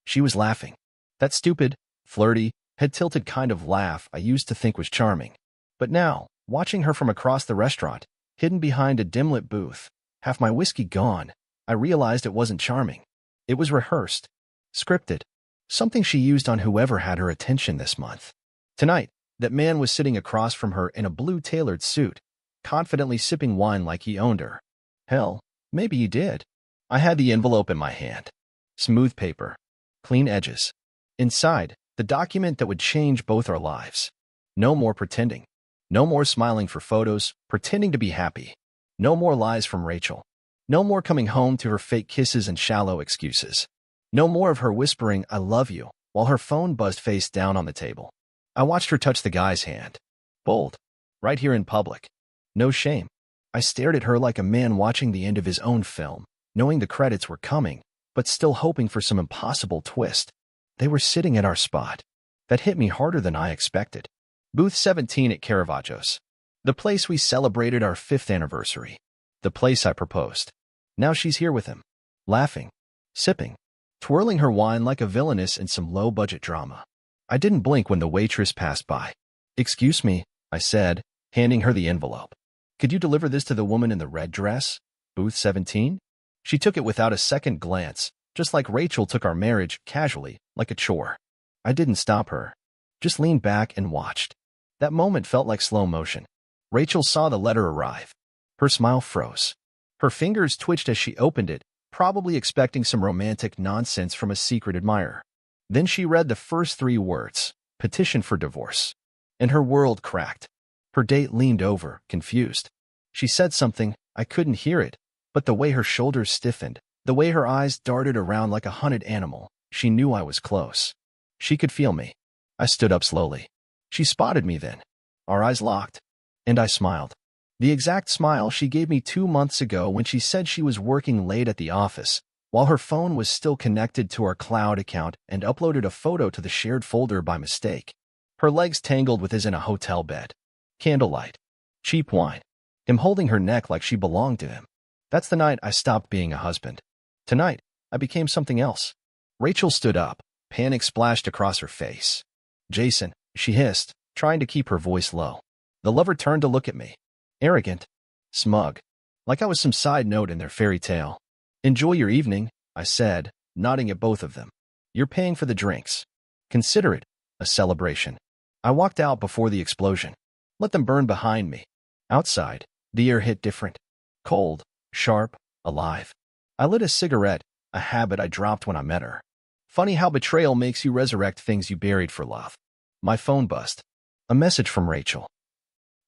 She was laughing. That stupid, flirty, head-tilted kind of laugh I used to think was charming. But now, watching her from across the restaurant, hidden behind a dim-lit booth, half my whiskey gone, I realized it wasn't charming. It was rehearsed, scripted, something she used on whoever had her attention this month. Tonight, that man was sitting across from her in a blue tailored suit, confidently sipping wine like he owned her. Hell, maybe he did. I had the envelope in my hand. Smooth paper. Clean edges. Inside, the document that would change both our lives. No more pretending. No more smiling for photos, pretending to be happy. No more lies from Rachel. No more coming home to her fake kisses and shallow excuses. No more of her whispering, "I love you," while her phone buzzed face down on the table. I watched her touch the guy's hand. Bold. Right here in public. No shame. I stared at her like a man watching the end of his own film, knowing the credits were coming, but still hoping for some impossible twist. They were sitting at our spot. That hit me harder than I expected. Booth 17 at Caravaggio's. The place we celebrated our 5th anniversary. The place I proposed. Now she's here with him. Laughing. Sipping. Twirling her wine like a villainess in some low-budget drama. I didn't blink when the waitress passed by. "Excuse me," I said, handing her the envelope. "Could you deliver this to the woman in the red dress? Booth 17? She took it without a second glance, just like Rachel took our marriage, casually, like a chore. I didn't stop her. Just leaned back and watched. That moment felt like slow motion. Rachel saw the letter arrive. Her smile froze. Her fingers twitched as she opened it, probably expecting some romantic nonsense from a secret admirer. Then she read the first 3 words, "Petition for divorce." And her world cracked. Her date leaned over, confused. She said something, I couldn't hear it, but the way her shoulders stiffened, the way her eyes darted around like a hunted animal, she knew I was close. She could feel me. I stood up slowly. She spotted me then. Our eyes locked. And I smiled. The exact smile she gave me 2 months ago when she said she was working late at the office, while her phone was still connected to our cloud account and uploaded a photo to the shared folder by mistake. Her legs tangled with his in a hotel bed. Candlelight. Cheap wine. Him holding her neck like she belonged to him. That's the night I stopped being a husband. Tonight, I became something else. Rachel stood up. Panic splashed across her face. "Jason," she hissed, trying to keep her voice low. The lover turned to look at me. Arrogant. Smug. Like I was some side note in their fairy tale. "Enjoy your evening," I said, nodding at both of them. "You're paying for the drinks. Consider it a celebration." I walked out before the explosion. Let them burn behind me. Outside, the air hit different. Cold, sharp, alive. I lit a cigarette, a habit I dropped when I met her. Funny how betrayal makes you resurrect things you buried for love. My phone buzzed. A message from Rachel.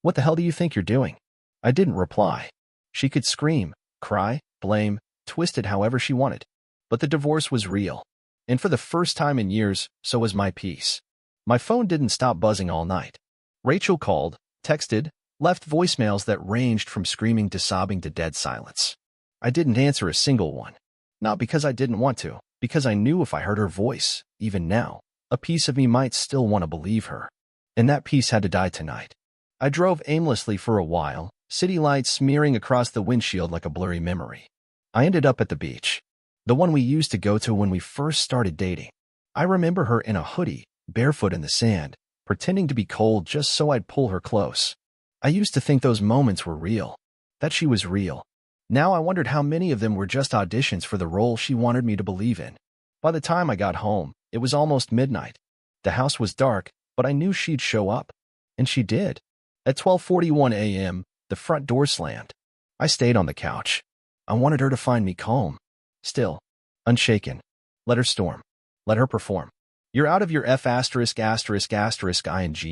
"What the hell do you think you're doing?" I didn't reply. She could scream, cry, blame, twist it however she wanted. But the divorce was real. And for the first time in years, so was my peace. My phone didn't stop buzzing all night. Rachel called, texted, left voicemails that ranged from screaming to sobbing to dead silence. I didn't answer a single one. Not because I didn't want to, because I knew if I heard her voice, even now, a piece of me might still want to believe her. And that piece had to die tonight. I drove aimlessly for a while, city lights smearing across the windshield like a blurry memory. I ended up at the beach. The one we used to go to when we first started dating. I remember her in a hoodie, barefoot in the sand, pretending to be cold just so I'd pull her close. I used to think those moments were real, that she was real. Now I wondered how many of them were just auditions for the role she wanted me to believe in. By the time I got home, it was almost midnight. The house was dark, but I knew she'd show up. And she did. At 12:41 a.m., the front door slammed. I stayed on the couch. I wanted her to find me calm. Still. Unshaken. Let her storm. Let her perform. "You're out of your ing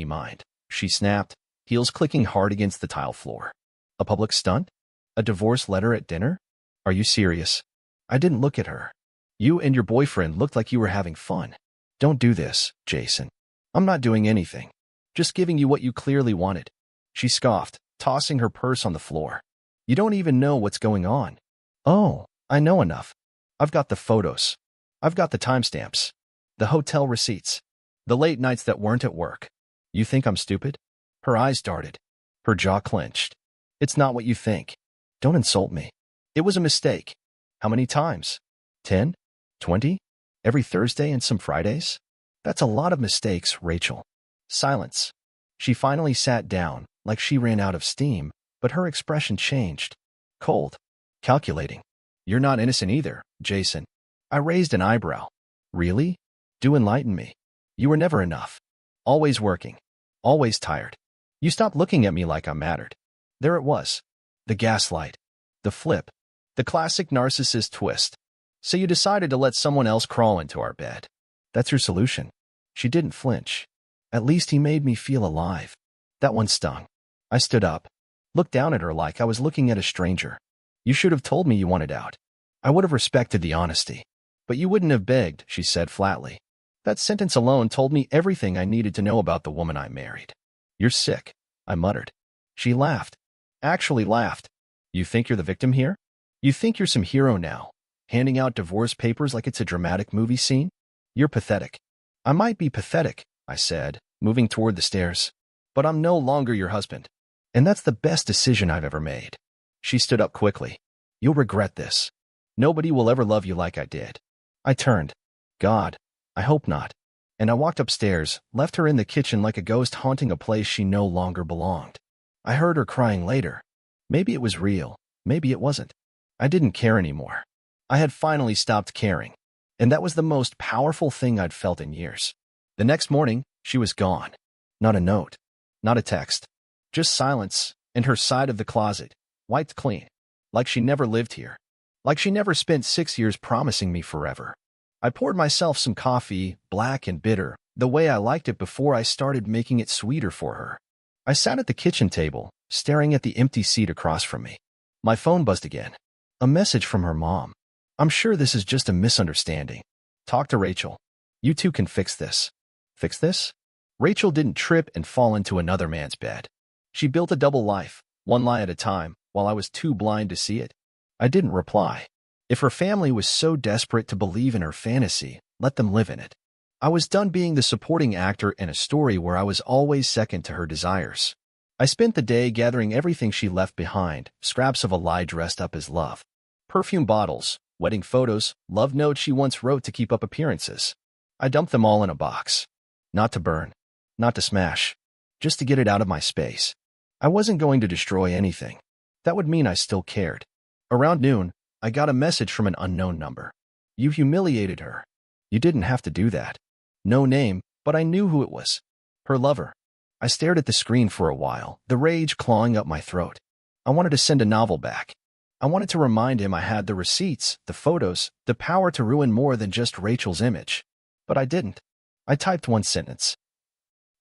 mind," she snapped, heels clicking hard against the tile floor. A public stunt? A divorce letter at dinner? Are you serious? I didn't look at her. "You and your boyfriend looked like you were having fun. Don't do this, Jason. I'm not doing anything. Just giving you what you clearly wanted." She scoffed, tossing her purse on the floor. "You don't even know what's going on." "Oh, I know enough. I've got the photos. I've got the timestamps. The hotel receipts. The late nights that weren't at work. You think I'm stupid?" Her eyes darted. Her jaw clenched. "It's not what you think. Don't insult me. It was a mistake. How many times? 10? 20? Every Thursday and some Fridays? That's a lot of mistakes, Rachel. Silence. She finally sat down, like she ran out of steam, but her expression changed. Cold. Calculating. You're not innocent either, Jason. I raised an eyebrow. Really? Do enlighten me. You were never enough. Always working. Always tired. You stopped looking at me like I mattered. There it was. The gaslight. The flip. The classic narcissist twist. So you decided to let someone else crawl into our bed. That's your solution. She didn't flinch. At least he made me feel alive. That one stung. I stood up, looked down at her like I was looking at a stranger. You should have told me you wanted out. I would have respected the honesty. But you wouldn't have begged, she said flatly. That sentence alone told me everything I needed to know about the woman I married. You're sick, I muttered. She laughed. Actually laughed. You think you're the victim here? You think you're some hero now, handing out divorce papers like it's a dramatic movie scene? You're pathetic. I might be pathetic, I said, moving toward the stairs. But I'm no longer your husband. And that's the best decision I've ever made. She stood up quickly. You'll regret this. Nobody will ever love you like I did. I turned. God, I hope not. And I walked upstairs, left her in the kitchen like a ghost haunting a place she no longer belonged. I heard her crying later. Maybe it was real. Maybe it wasn't. I didn't care anymore. I had finally stopped caring. And that was the most powerful thing I'd felt in years. The next morning, she was gone. Not a note. Not a text. Just silence, and her side of the closet, wiped clean. Like she never lived here. Like she never spent 6 years promising me forever. I poured myself some coffee, black and bitter, the way I liked it before I started making it sweeter for her. I sat at the kitchen table, staring at the empty seat across from me. My phone buzzed again. A message from her mom. I'm sure this is just a misunderstanding. Talk to Rachel. You two can fix this. Fix this? Rachel didn't trip and fall into another man's bed. She built a double life, one lie at a time, while I was too blind to see it. I didn't reply. If her family was so desperate to believe in her fantasy, let them live in it. I was done being the supporting actor in a story where I was always second to her desires. I spent the day gathering everything she left behind, scraps of a lie dressed up as love. Perfume bottles, wedding photos, love notes she once wrote to keep up appearances. I dumped them all in a box. Not to burn. Not to smash. Just to get it out of my space. I wasn't going to destroy anything. That would mean I still cared. Around noon, I got a message from an unknown number. You humiliated her. You didn't have to do that. No name, but I knew who it was. Her lover. I stared at the screen for a while, the rage clawing up my throat. I wanted to send a novel back. I wanted to remind him I had the receipts, the photos, the power to ruin more than just Rachel's image. But I didn't. I typed one sentence.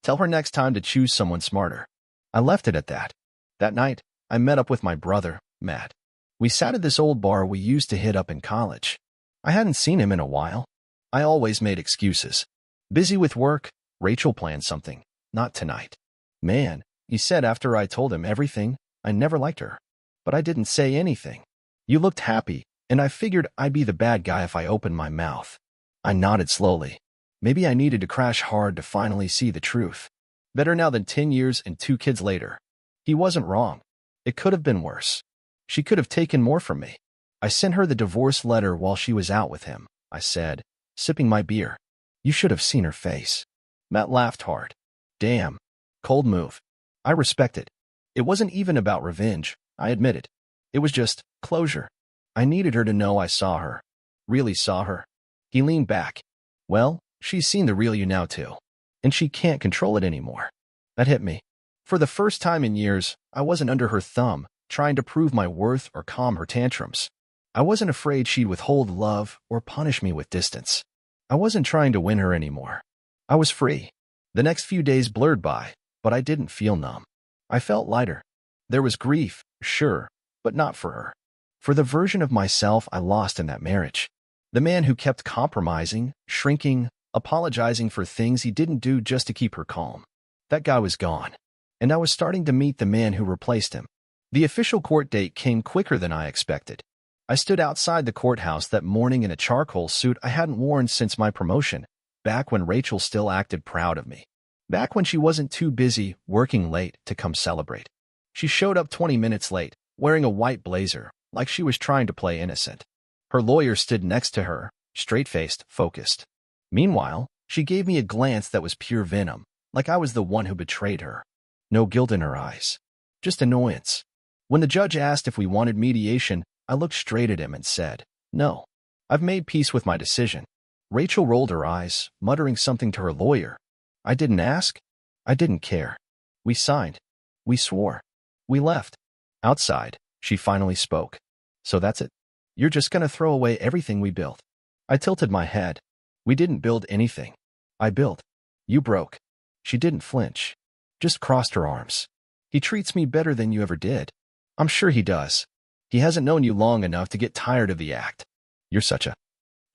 Tell her next time to choose someone smarter. I left it at that. That night, I met up with my brother, Matt. We sat at this old bar we used to hit up in college. I hadn't seen him in a while. I always made excuses. Busy with work, Rachel planned something. Not tonight. Man, he said after I told him everything, I never liked her. But I didn't say anything. You looked happy, and I figured I'd be the bad guy if I opened my mouth. I nodded slowly. Maybe I needed to crash hard to finally see the truth. Better now than 10 years and 2 kids later. He wasn't wrong. It could have been worse. She could have taken more from me. I sent her the divorce letter while she was out with him, I said, sipping my beer. You should have seen her face. Matt laughed hard. Damn. Cold move. I respect it. It wasn't even about revenge, I admit it. It was just closure. I needed her to know I saw her. Really saw her. He leaned back. Well, she's seen the real you now too. And she can't control it anymore. That hit me. For the first time in years, I wasn't under her thumb, trying to prove my worth or calm her tantrums. I wasn't afraid she'd withhold love or punish me with distance. I wasn't trying to win her anymore. I was free. The next few days blurred by, but I didn't feel numb. I felt lighter. There was grief, sure, but not for her. For the version of myself I lost in that marriage. The man who kept compromising, shrinking, apologizing for things he didn't do just to keep her calm. That guy was gone. And I was starting to meet the man who replaced him. The official court date came quicker than I expected. I stood outside the courthouse that morning in a charcoal suit I hadn't worn since my promotion, back when Rachel still acted proud of me. Back when she wasn't too busy working late to come celebrate. She showed up 20 minutes late, wearing a white blazer, like she was trying to play innocent. Her lawyer stood next to her, straight-faced, focused. Meanwhile, she gave me a glance that was pure venom, like I was the one who betrayed her. No guilt in her eyes, just annoyance. When the judge asked if we wanted mediation, I looked straight at him and said, "No. I've made peace with my decision." Rachel rolled her eyes, muttering something to her lawyer. I didn't ask. I didn't care. We signed. We swore. We left. Outside, she finally spoke. "So that's it? You're just gonna throw away everything we built?" I tilted my head. "We didn't build anything. I built. You broke." She didn't flinch, just crossed her arms. "He treats me better than you ever did." "I'm sure he does. He hasn't known you long enough to get tired of the act." "You're such a—"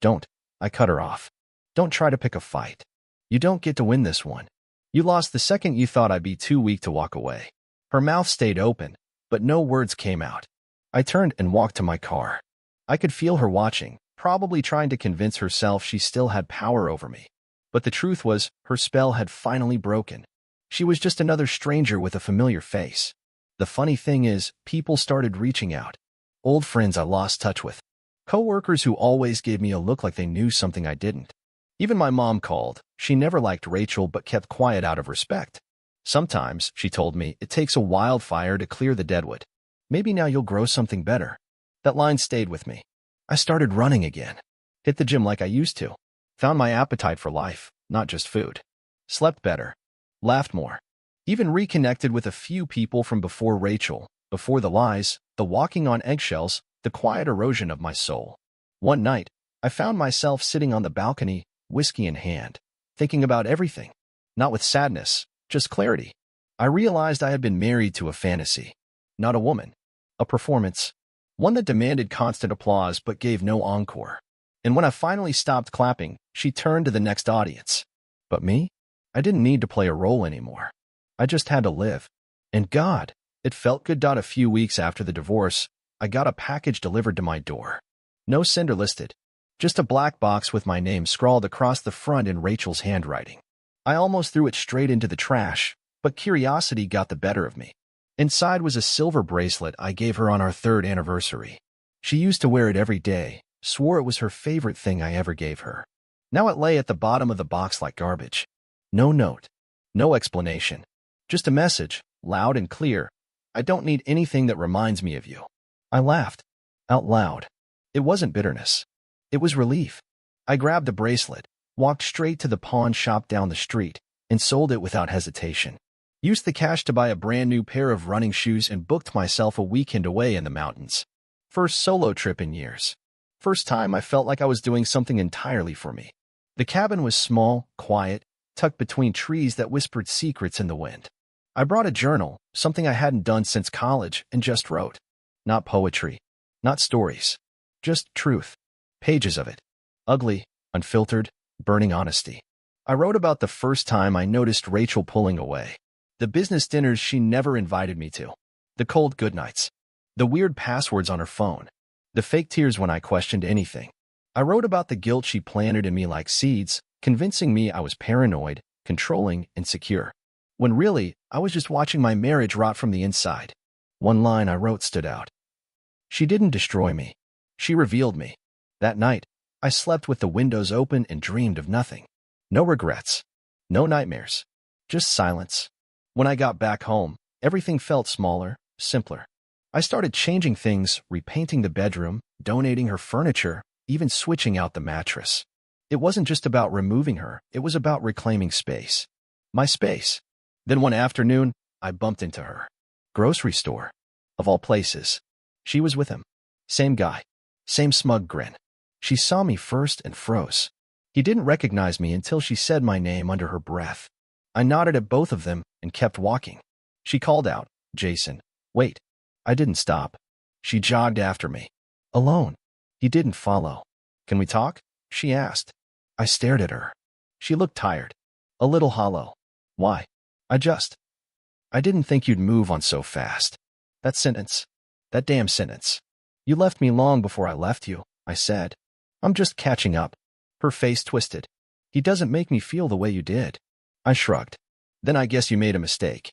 "Don't." I cut her off. "Don't try to pick a fight. You don't get to win this one. You lost the second you thought I'd be too weak to walk away." Her mouth stayed open, but no words came out. I turned and walked to my car. I could feel her watching, probably trying to convince herself she still had power over me. But the truth was, her spell had finally broken. She was just another stranger with a familiar face. The funny thing is, people started reaching out. Old friends I lost touch with. Coworkers who always gave me a look like they knew something I didn't. Even my mom called. She never liked Rachel but kept quiet out of respect. "Sometimes," she told me, "it takes a wildfire to clear the deadwood. Maybe now you'll grow something better." That line stayed with me. I started running again. Hit the gym like I used to. Found my appetite for life, not just food. Slept better. Laughed more. Even reconnected with a few people from before Rachel, before the lies, the walking on eggshells, the quiet erosion of my soul. One night, I found myself sitting on the balcony, whiskey in hand, thinking about everything. Not with sadness, just clarity. I realized I had been married to a fantasy. Not a woman. A performance. One that demanded constant applause but gave no encore. And when I finally stopped clapping, she turned to the next audience. But me? I didn't need to play a role anymore. I just had to live. And God, it felt good. A few weeks after the divorce, I got a package delivered to my door. No sender listed. Just a black box with my name scrawled across the front in Rachel's handwriting. I almost threw it straight into the trash, but curiosity got the better of me. Inside was a silver bracelet I gave her on our 3rd anniversary. She used to wear it every day, swore it was her favorite thing I ever gave her. Now it lay at the bottom of the box like garbage. No note. No explanation. Just a message, loud and clear. "I don't need anything that reminds me of you." I laughed. Out loud. It wasn't bitterness. It was relief. I grabbed the bracelet, walked straight to the pawn shop down the street, and sold it without hesitation. Used the cash to buy a brand new pair of running shoes and booked myself a weekend away in the mountains. First solo trip in years. First time I felt like I was doing something entirely for me. The cabin was small, quiet, tucked between trees that whispered secrets in the wind. I brought a journal, something I hadn't done since college, and just wrote. Not poetry. Not stories. Just truth. Pages of it. Ugly, unfiltered, burning honesty. I wrote about the first time I noticed Rachel pulling away. The business dinners she never invited me to. The cold goodnights. The weird passwords on her phone. The fake tears when I questioned anything. I wrote about the guilt she planted in me like seeds, convincing me I was paranoid, controlling, insecure. When really, I was just watching my marriage rot from the inside. One line I wrote stood out. "She didn't destroy me. She revealed me." That night, I slept with the windows open and dreamed of nothing. No regrets. No nightmares. Just silence. When I got back home, everything felt smaller, simpler. I started changing things, repainting the bedroom, donating her furniture, even switching out the mattress. It wasn't just about removing her, it was about reclaiming space. My space. Then one afternoon, I bumped into her. Grocery store. Of all places. She was with him. Same guy. Same smug grin. She saw me first and froze. He didn't recognize me until she said my name under her breath. I nodded at both of them and kept walking. She called out, "Jason, wait." I didn't stop. She jogged after me. Alone. He didn't follow. "Can we talk?" she asked. I stared at her. She looked tired. A little hollow. "Why?" I didn't think you'd move on so fast." That sentence. That damn sentence. "You left me long before I left you," I said. "I'm just catching up." Her face twisted. "He doesn't make me feel the way you did." I shrugged. "Then I guess you made a mistake."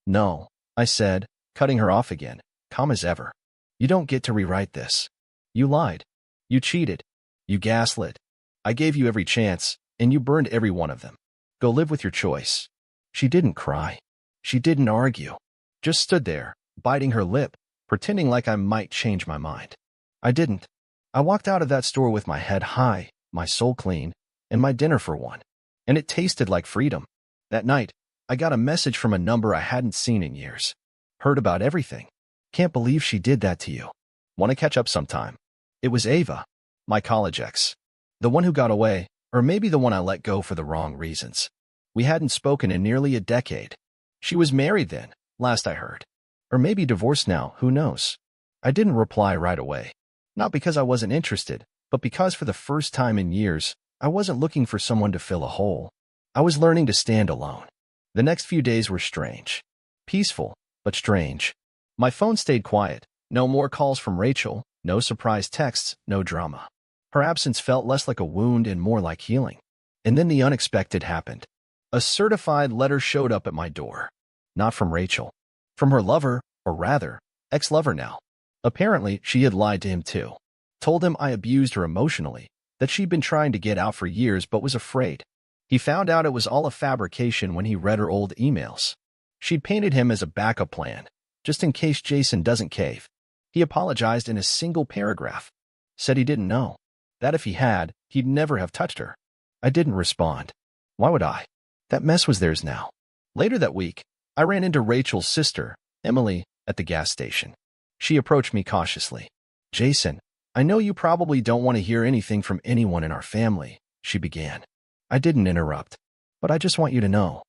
No," I said, cutting her off again, calm as ever. "You don't get to rewrite this. You lied. You cheated. You gaslit. I gave you every chance, and you burned every one of them. Go live with your choice." She didn't cry. She didn't argue. Just stood there, biting her lip, pretending like I might change my mind. I didn't. I walked out of that store with my head high, my soul clean, and my dinner for one. And it tasted like freedom. That night, I got a message from a number I hadn't seen in years. "Heard about everything. Can't believe she did that to you. Want to catch up sometime?" It was Ava, my college ex. The one who got away, or maybe the one I let go for the wrong reasons. We hadn't spoken in nearly a decade. She was married then, last I heard. Or maybe divorced now, who knows? I didn't reply right away. Not because I wasn't interested, but because for the first time in years, I wasn't looking for someone to fill a hole. I was learning to stand alone. The next few days were strange. Peaceful, but strange. My phone stayed quiet. No more calls from Rachel, no surprise texts, no drama. Her absence felt less like a wound and more like healing. And then the unexpected happened. A certified letter showed up at my door. Not from Rachel. From her lover, or rather, ex-lover now. Apparently, she had lied to him too. Told him I abused her emotionally, that she'd been trying to get out for years but was afraid. He found out it was all a fabrication when he read her old emails. She'd painted him as a backup plan, just in case Jason doesn't cave. He apologized in a single paragraph. Said he didn't know. That if he had, he'd never have touched her. I didn't respond. Why would I? That mess was theirs now. Later that week, I ran into Rachel's sister, Emily, at the gas station. She approached me cautiously. "Jason, I know you probably don't want to hear anything from anyone in our family," she began. I didn't interrupt. "But I just want you to know."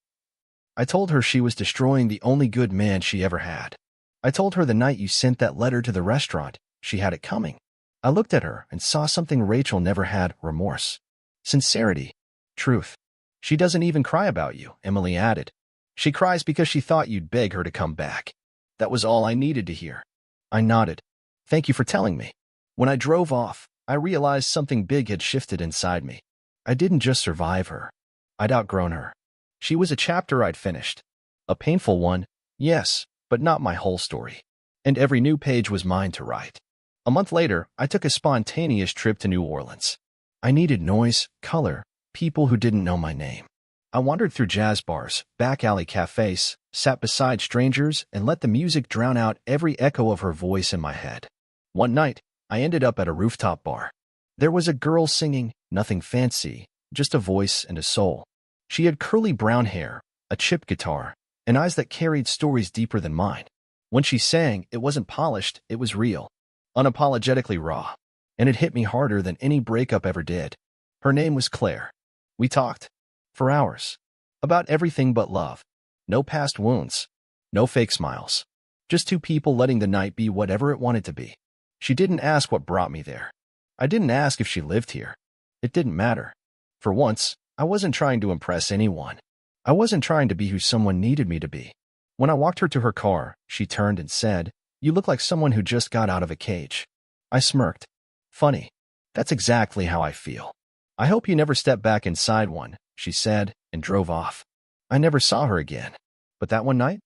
I told her she was destroying the only good man she ever had. I told her the night you sent that letter to the restaurant, she had it coming. I looked at her and saw something Rachel never had: remorse. Sincerity. Truth. "She doesn't even cry about you," Emily added. "She cries because she thought you'd beg her to come back." That was all I needed to hear. I nodded. "Thank you for telling me." When I drove off, I realized something big had shifted inside me. I didn't just survive her. I'd outgrown her. She was a chapter I'd finished. A painful one, yes, but not my whole story. And every new page was mine to write. A month later, I took a spontaneous trip to New Orleans. I needed noise, color, people who didn't know my name. I wandered through jazz bars, back alley cafes, sat beside strangers, and let the music drown out every echo of her voice in my head. One night, I ended up at a rooftop bar. There was a girl singing, nothing fancy, just a voice and a soul. She had curly brown hair, a chipped guitar, and eyes that carried stories deeper than mine. When she sang, it wasn't polished, it was real, unapologetically raw, and it hit me harder than any breakup ever did. Her name was Claire. We talked. For hours. About everything but love. No past wounds. No fake smiles. Just two people letting the night be whatever it wanted to be. She didn't ask what brought me there. I didn't ask if she lived here. It didn't matter. For once, I wasn't trying to impress anyone. I wasn't trying to be who someone needed me to be. When I walked her to her car, she turned and said, "You look like someone who just got out of a cage." I smirked. Funny. That's exactly how I feel. "I hope you never step back inside one," she said, and drove off. I never saw her again. But that one night,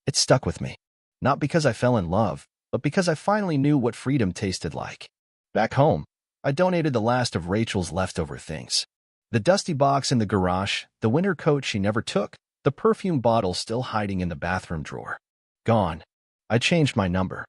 it stuck with me. Not because I fell in love, but because I finally knew what freedom tasted like. Back home, I donated the last of Rachel's leftover things. The dusty box in the garage, the winter coat she never took, the perfume bottle still hiding in the bathroom drawer. Gone. I changed my number.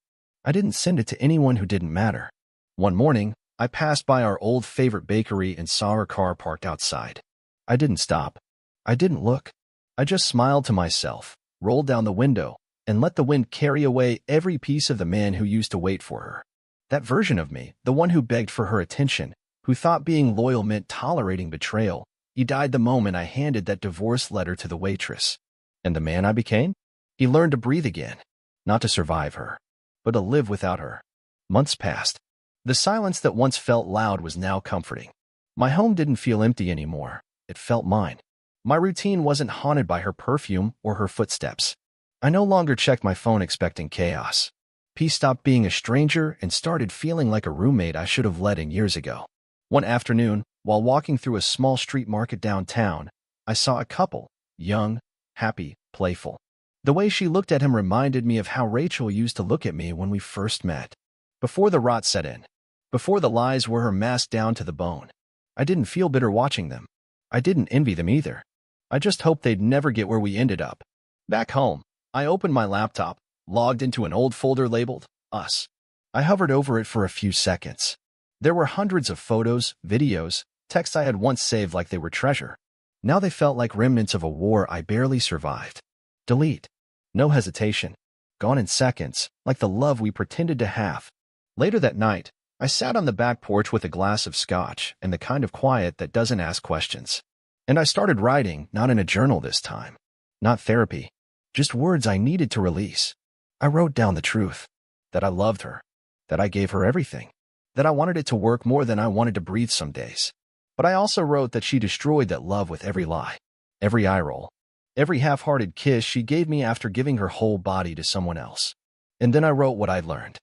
I didn't send it to anyone who didn't matter. One morning, I passed by our old favorite bakery and saw her car parked outside. I didn't stop. I didn't look. I just smiled to myself, rolled down the window, and let the wind carry away every piece of the man who used to wait for her. That version of me, the one who begged for her attention, who thought being loyal meant tolerating betrayal, he died the moment I handed that divorce letter to the waitress. And the man I became? He learned to breathe again, not to survive her, but to live without her. Months passed. The silence that once felt loud was now comforting. My home didn't feel empty anymore. It felt mine. My routine wasn't haunted by her perfume or her footsteps. I no longer checked my phone expecting chaos. Peace stopped being a stranger and started feeling like a roommate I should have let in years ago. One afternoon, while walking through a small street market downtown, I saw a couple, young, happy, playful. The way she looked at him reminded me of how Rachel used to look at me when we first met. Before the rot set in. Before the lies were her masked down to the bone. I didn't feel bitter watching them. I didn't envy them either. I just hoped they'd never get where we ended up. Back home, I opened my laptop, logged into an old folder labeled Us. I hovered over it for a few seconds. There were hundreds of photos, videos, texts I had once saved like they were treasure. Now they felt like remnants of a war I barely survived. Delete. No hesitation. Gone in seconds, like the love we pretended to have. Later that night, I sat on the back porch with a glass of scotch and the kind of quiet that doesn't ask questions. And I started writing, not in a journal this time. Not therapy. Just words I needed to release. I wrote down the truth. That I loved her. That I gave her everything. That I wanted it to work more than I wanted to breathe some days. But I also wrote that she destroyed that love with every lie. Every eye roll. Every half-hearted kiss she gave me after giving her whole body to someone else. And then I wrote what I'd learned.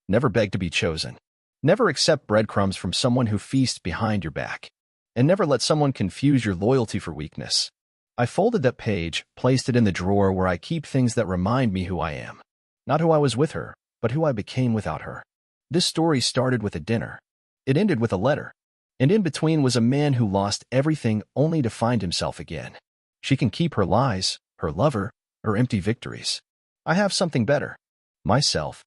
Never beg to be chosen. Never accept breadcrumbs from someone who feasts behind your back. And never let someone confuse your loyalty for weakness. I folded that page, placed it in the drawer where I keep things that remind me who I am. Not who I was with her, but who I became without her. This story started with a dinner. It ended with a letter. And in between was a man who lost everything only to find himself again. She can keep her lies, her lover, her empty victories. I have something better. Myself.